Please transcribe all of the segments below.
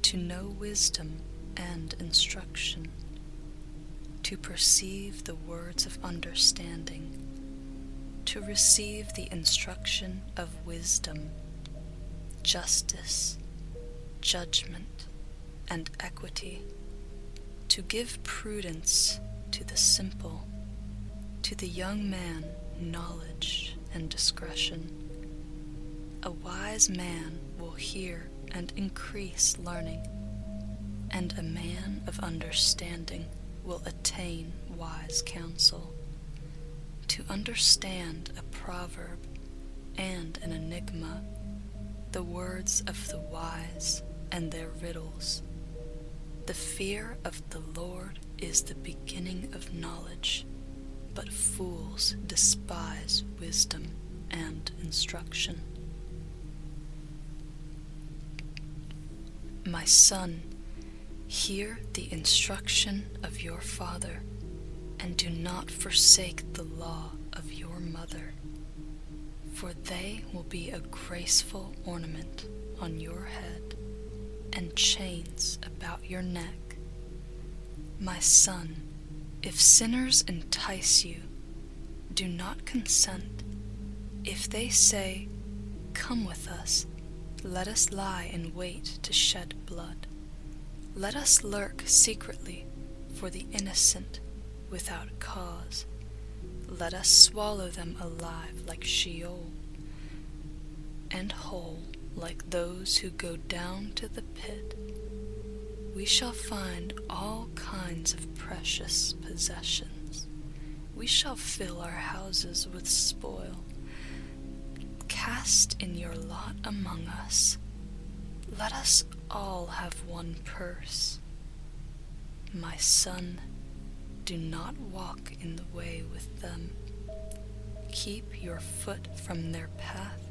to know wisdom and instruction, to perceive the words of understanding, to receive the instruction of wisdom, justice, judgment, and equity, to give prudence to the simple, to the young man knowledge and discretion. A wise man will hear and increase learning, and a man of understanding will attain wise counsel. To understand a proverb and an enigma, the words of the wise and their riddles. The fear of the Lord is the beginning of knowledge, but fools despise wisdom and instruction. My son, hear the instruction of your father, and do not forsake the law of your mother, for they will be a graceful ornament on your head and chains about your neck. My son, if sinners entice you, do not consent. If they say, "Come with us, let us lie in wait to shed blood. Let us lurk secretly for the innocent without cause. Let us swallow them alive like Sheol, and whole like those who go down to the pit. We shall find all kinds of precious possessions. We shall fill our houses with spoil. Cast in your lot among us. Let us all have one purse. My son, do not walk in the way with them. Keep your foot from their path,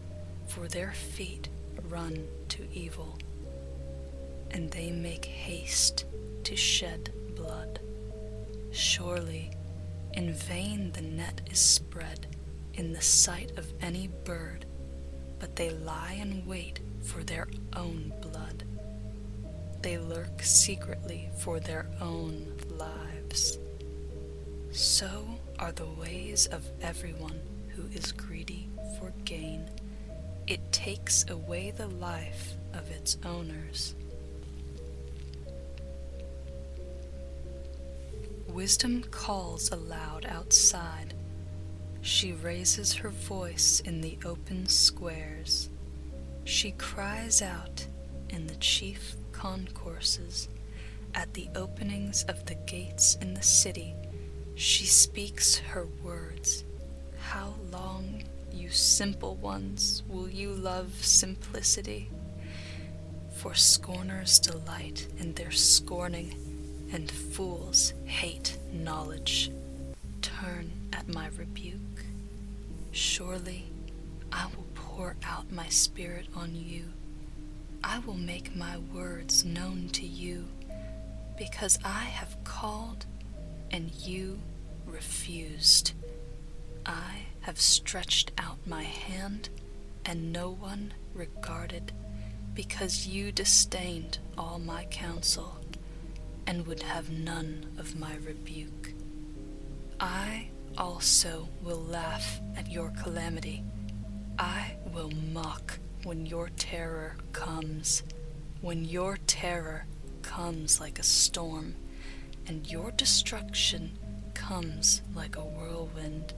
for their feet run to evil, and they make haste to shed blood. Surely, in vain the net is spread in the sight of any bird, but they lie in wait for their own blood. They lurk secretly for their own lives. So are the ways of everyone who is greedy for gain. It takes away the life of its owners. Wisdom calls aloud outside. She raises her voice in the open squares. She cries out in the chief concourses, at the openings of the gates in the city. She speaks her words. How long, you simple ones, will you love simplicity? For scorners delight in their scorning, and fools hate knowledge. Turn at my rebuke. Surely I will pour out my spirit on you. I will make my words known to you, because I have called and you refused. I have stretched out my hand and no one regarded, because you disdained all my counsel and would have none of my rebuke. I also will laugh at your calamity. I will mock when your terror comes. When your terror comes like a storm, and your destruction comes like a whirlwind,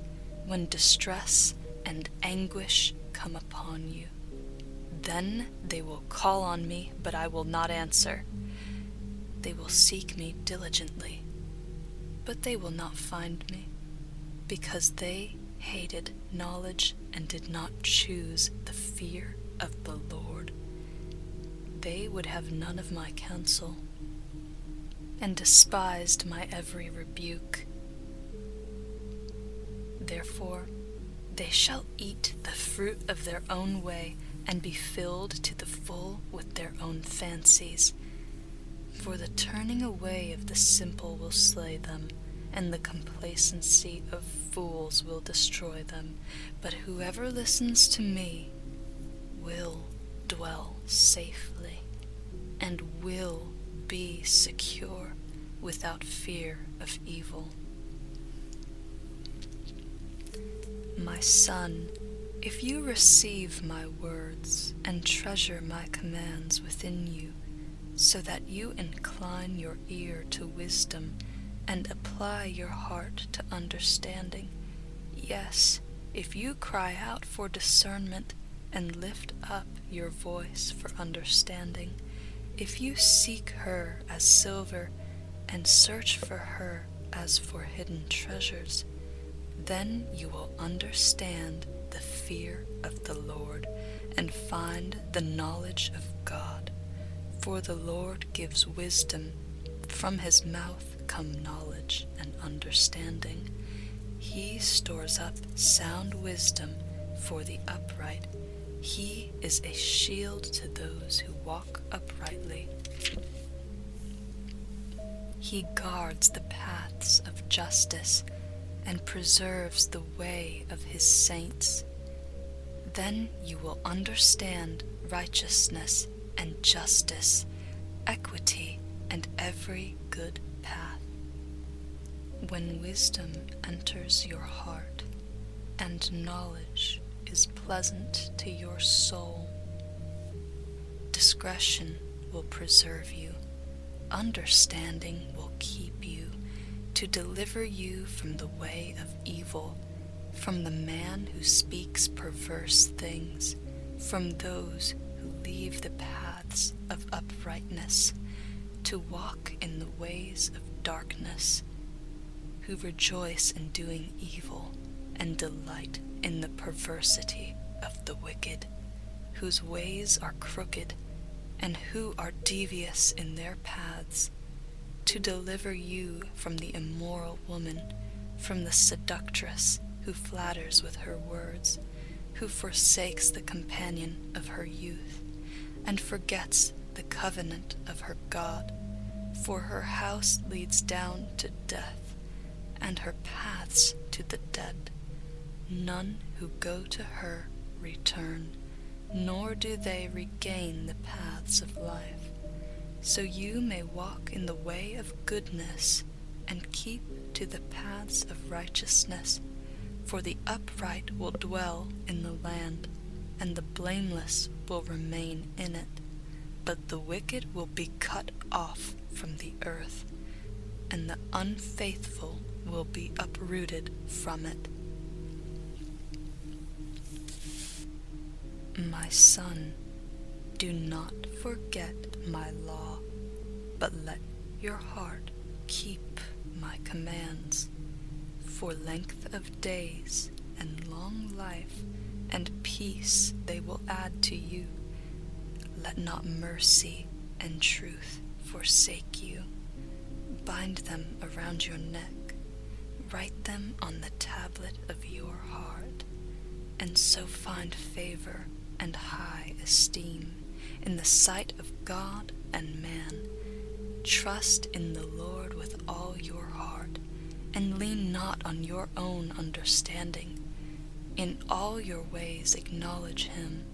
when distress and anguish come upon you. Then they will call on me, but I will not answer. They will seek me diligently, but they will not find me, because they hated knowledge and did not choose the fear of the Lord. They would have none of my counsel, and despised my every rebuke. Therefore they shall eat the fruit of their own way, and be filled to the full with their own fancies. For the turning away of the simple will slay them, and the complacency of fools will destroy them. But whoever listens to me will dwell safely. and will be secure without fear of evil. My son, if you receive my words and treasure my commands within you, so that you incline your ear to wisdom and apply your heart to understanding, yes, if you cry out for discernment and lift up your voice for understanding, if you seek her as silver and search for her as for hidden treasures, then you will understand the fear of the Lord and find the knowledge of God. For the Lord gives wisdom, from his mouth come knowledge and understanding. He stores up sound wisdom for the upright. He is a shield to those who walk uprightly. He guards the paths of justice and preserves the way of his saints. Then you will understand righteousness and justice, equity, and every good path. When wisdom enters your heart, and knowledge is pleasant to your soul, discretion will preserve you, understanding will keep you, to deliver you from the way of evil, from the man who speaks perverse things, from those who leave the paths of uprightness, to walk in the ways of darkness, who rejoice in doing evil and delight in the perversity of the wicked, whose ways are crooked and who are devious in their paths, to deliver you from the immoral woman, from the seductress who flatters with her words, who forsakes the companion of her youth, and forgets the covenant of her God. For her house leads down to death, and her paths to the dead. None who go to her return, nor do they regain the paths of life. So you may walk in the way of goodness, and keep to the paths of righteousness. For the upright will dwell in the land, and the blameless will remain in it. But the wicked will be cut off from the earth, and the unfaithful will be uprooted from it. My son, do not forget my law, but let your heart keep my commands. For length of days and long life and peace they will add to you. Let not mercy and truth forsake you. Bind them around your neck, write them on the tablet of your heart, and so find favor and high esteem in the sight of God and man. Trust in the Lord with all your heart, and lean not on your own understanding. In all your ways acknowledge him,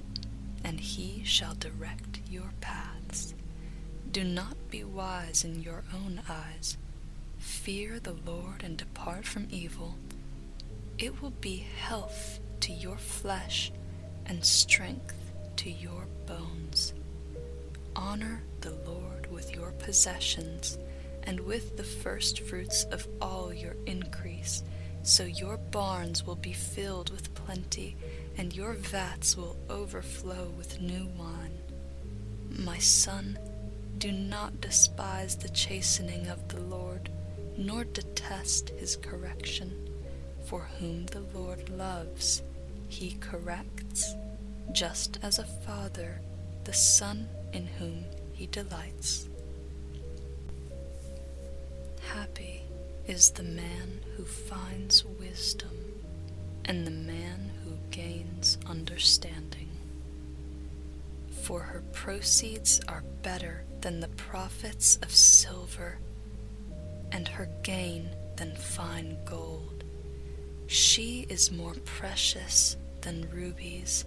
and he shall direct your paths. Do not be wise in your own eyes. Fear the Lord and depart from evil. It will be health to your flesh and strength to your bones. Honor the Lord with your possessions and with the first fruits of all your increase, so your barns will be filled with plenty, and your vats will overflow with new wine. My son, do not despise the chastening of the Lord, nor detest his correction. For whom the Lord loves, he corrects, just as a father the son in whom he delights. Happy is the man who finds wisdom, and the man who gains understanding. For her proceeds are better than the profits of silver, and her gain than fine gold. She is more precious than rubies,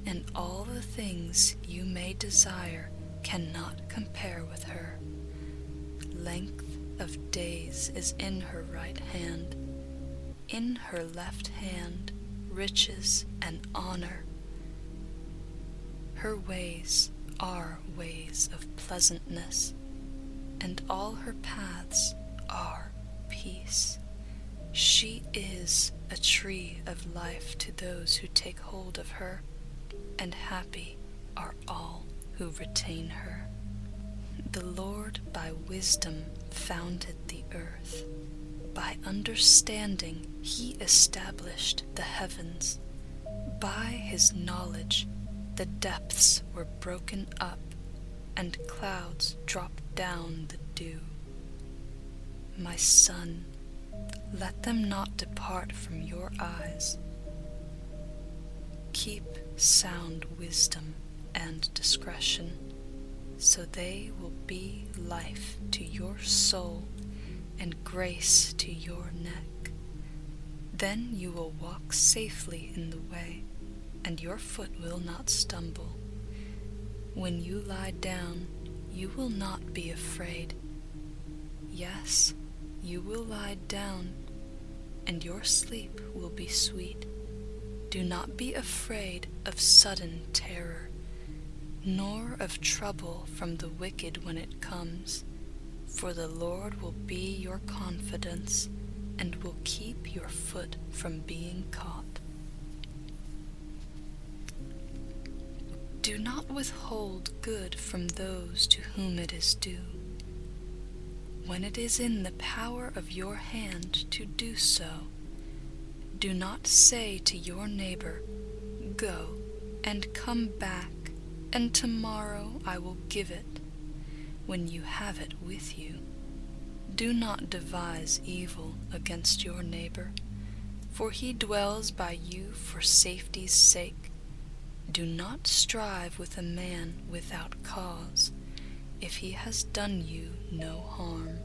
and all the things you may desire cannot compare with her. Length of days is in her right hand. In her left hand riches and honor. Her ways are ways of pleasantness, and all her paths are peace. She is a tree of life to those who take hold of her, and happy are all who retain her. The Lord by wisdom founded the earth. By understanding he established the heavens. By his knowledge the depths were broken up, and clouds dropped down the dew. My son, let them not depart from your eyes. Keep sound wisdom and discretion, so they will be life to your soul and grace to your neck. Then you will walk safely in the way, and your foot will not stumble. When you lie down, you will not be afraid. Yes, you will lie down, and your sleep will be sweet. Do not be afraid of sudden terror, nor of trouble from the wicked when it comes. For the Lord will be your confidence, and will keep your foot from being caught. Do not withhold good from those to whom it is due, when it is in the power of your hand to do so. Do not say to your neighbor, "Go and come back, and tomorrow I will give it," when you have it with you. Do not devise evil against your neighbor, for he dwells by you for safety's sake. Do not strive with a man without cause, if he has done you no harm.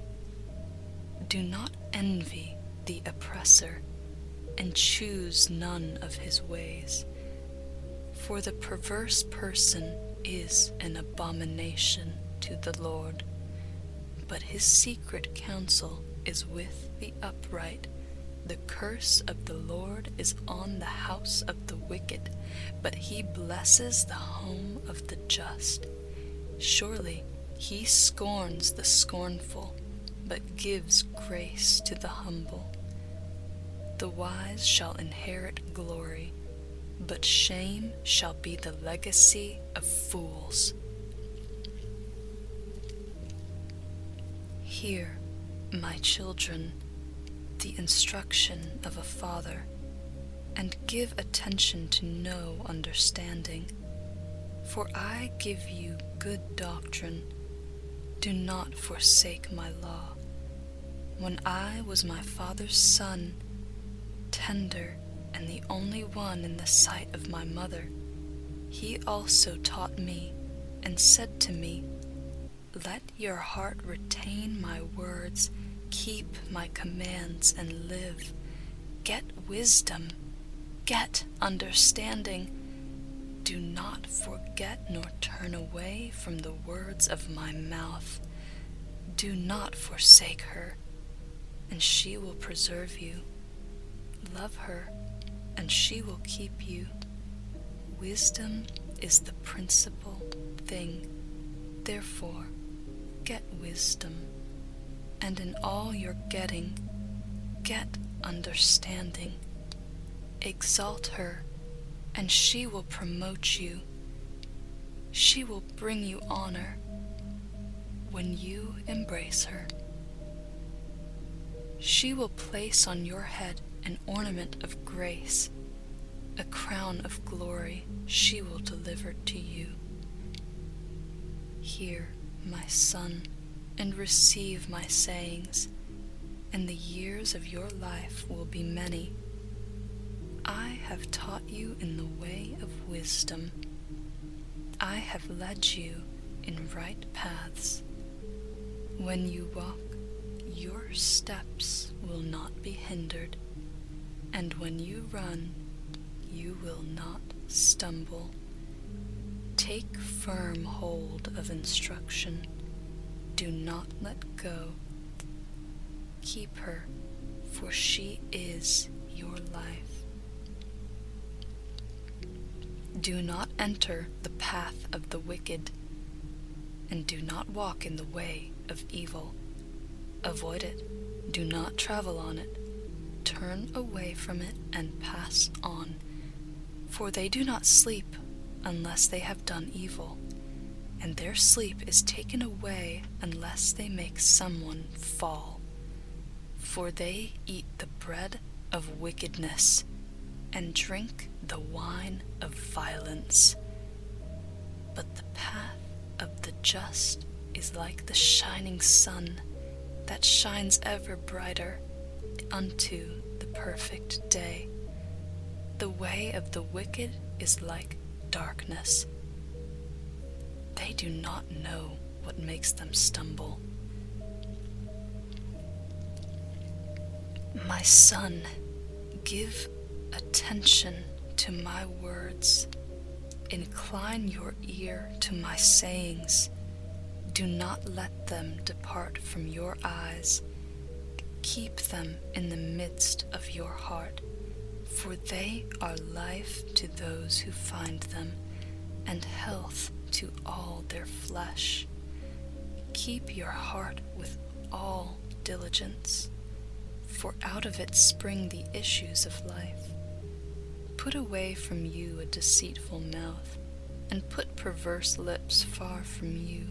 Do not envy the oppressor, and choose none of his ways, for the perverse person is an abomination to the Lord, but his secret counsel is with the upright. The curse of the Lord is on the house of the wicked, but he blesses the home of the just. Surely he scorns the scornful, but gives grace to the humble. The wise shall inherit glory, but shame shall be the legacy of fools. Hear, my children, the instruction of a father, and give attention to know understanding. For I give you good doctrine. Do not forsake my law. When I was my father's son, tender and the only one in the sight of my mother, he also taught me and said to me, "Let your heart retain my words, keep my commands and live. Get wisdom, get understanding. Do not forget nor turn away from the words of my mouth. Do not forsake her, and she will preserve you. Love her, and she will keep you. Wisdom is the principal thing. Therefore, get wisdom, and in all your getting, get understanding. Exalt her, and she will promote you. She will bring you honor when you embrace her. She will place on your head an ornament of grace, a crown of glory she will deliver to you. Hear, my son, and receive my sayings, and the years of your life will be many. I have taught you in the way of wisdom. I have led you in right paths. When you walk, your steps will not be hindered, and when you run, you will not stumble. Take firm hold of instruction. Do not let go. Keep her, for she is your life. Do not enter the path of the wicked, and do not walk in the way of evil. Avoid it. Do not travel on it. Turn away from it and pass on. For they do not sleep unless they have done evil, and their sleep is taken away unless they make someone fall. For they eat the bread of wickedness and drink the wine of violence. But the path of the just is like the shining sun that shines ever brighter unto the perfect day. The way of the wicked is like darkness. They do not know what makes them stumble. My son, give attention to my words. Incline your ear to my sayings. Do not let them depart from your eyes. Keep them in the midst of your heart, for they are life to those who find them, and health to all their flesh. Keep your heart with all diligence, for out of it spring the issues of life. Put away from you a deceitful mouth, and put perverse lips far from you.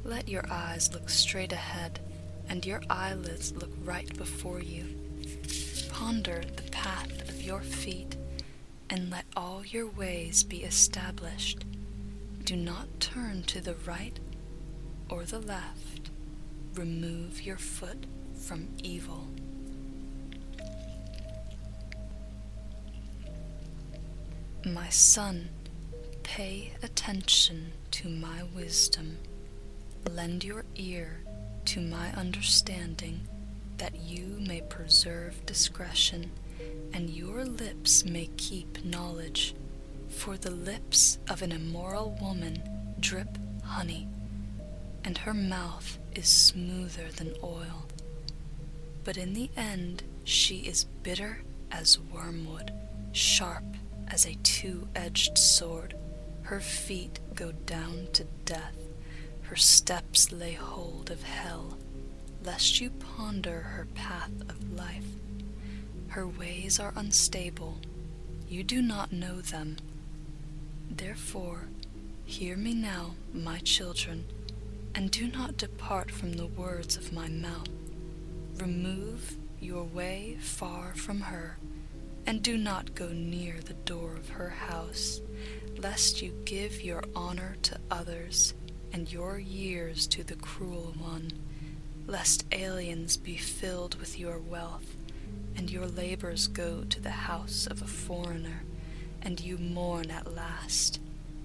Let your eyes look straight ahead, and your eyelids look right before you. Ponder the path of your feet, and let all your ways be established. Do not turn to the right or the left. Remove your foot from evil. My son, pay attention to my wisdom. Lend your ear to my understanding, that you may preserve discretion, and your lips may keep knowledge. For the lips of an immoral woman drip honey, and her mouth is smoother than oil. But in the end she is bitter as wormwood, sharp as a two-edged sword. Her feet go down to death. Her steps lay hold of hell, lest you ponder her path of life. Her ways are unstable. You do not know them. Therefore, hear me now, my children, and do not depart from the words of my mouth. Remove your way far from her, and do not go near the door of her house, lest you give your honor to others, and your years to the cruel one, lest aliens be filled with your wealth, and your labors go to the house of a foreigner, and you mourn at last,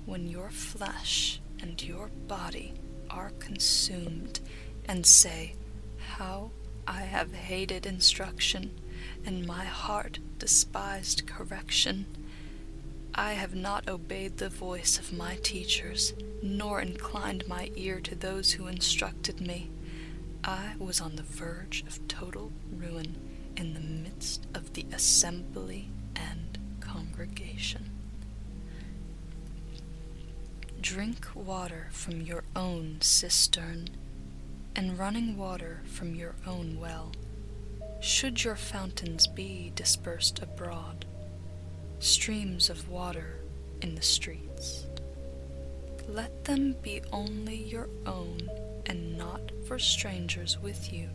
when your flesh and your body are consumed, and say, How I have hated instruction, and my heart despised correction. I have not obeyed the voice of my teachers, nor inclined my ear to those who instructed me. I was on the verge of total ruin in the midst of the assembly and congregation. Drink water from your own cistern, and running water from your own well. Should your fountains be dispersed abroad, streams of water in the streets, let them be only your own, and not for strangers with you.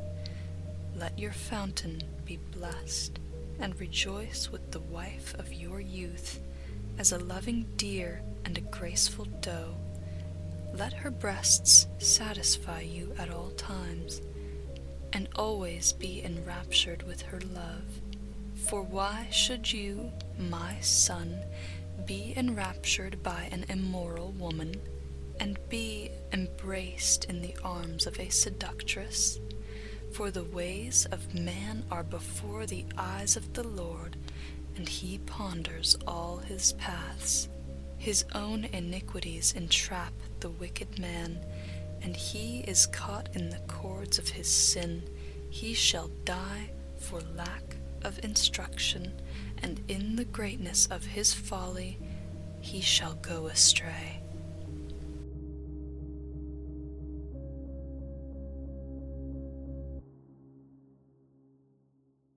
Let your fountain be blessed, and rejoice with the wife of your youth, as a loving deer and a graceful doe. Let her breasts satisfy you at all times, and always be enraptured with her love. For why should you, my son, be enraptured by an immoral woman, and be embraced in the arms of a seductress? For the ways of man are before the eyes of the Lord, and he ponders all his paths. His own iniquities entrap the wicked man, and he is caught in the cords of his sin. He shall die for lack of instruction, and in the greatness of his folly he shall go astray.